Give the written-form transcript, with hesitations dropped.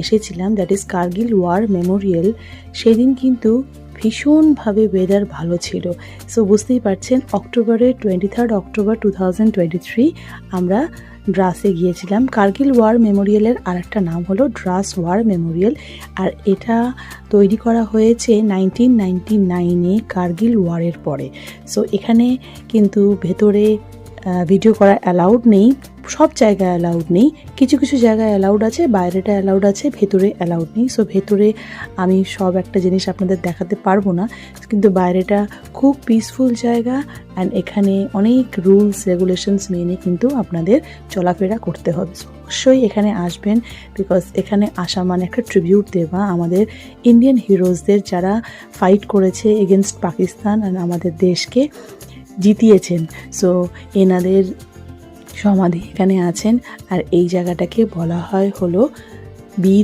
এসেছিলাম, that is Kargil war memorial, সেদিন কিন্তু ভীষণভাবে ওয়েদার ভালো ছিল। সো বুঝতেই পারছেন, অক্টোবরের 23 অক্টোবর 2023 আমরা ড্রাসে গিয়েছিলাম। কার্গিল ওয়ার মেমোরিয়ালের আরেকটা নাম হলো ড্রাস ওয়ার মেমোরিয়াল, আর এটা তৈরি করা হয়েছে 1999-এ কার্গিল ওয়ারের পরে। সো এখানে কিন্তু ভেতরে ভিডিও করা অ্যালাউড নেই, সব জায়গায় অ্যালাউড নেই, কিছু কিছু জায়গায় অ্যালাউড আছে, বাইরেটা অ্যালাউড আছে, ভেতরে অ্যালাউড নেই। সো ভেতরে আমি সব একটা জিনিস আপনাদের দেখাতে পারবো না, কিন্তু বাইরেটা খুব পিসফুল জায়গা, অ্যান্ড এখানে অনেক রুলস রেগুলেশনস মেনে কিন্তু আপনাদের চলাফেরা করতে হবে। অবশ্যই এখানে আসবেন, বিকজ এখানে আসা মানে একটা ট্রিবিউট দেওয়া আমাদের ইন্ডিয়ান হিরোজদের, যারা ফাইট করেছে এগেনস্ট পাকিস্তান অ্যান্ড আমাদের দেশকে জিতিয়েছেন। সো এনাদের সমাধি এখানে আছেন, আর এই জায়গাটাকে বলা হয় হলো বীর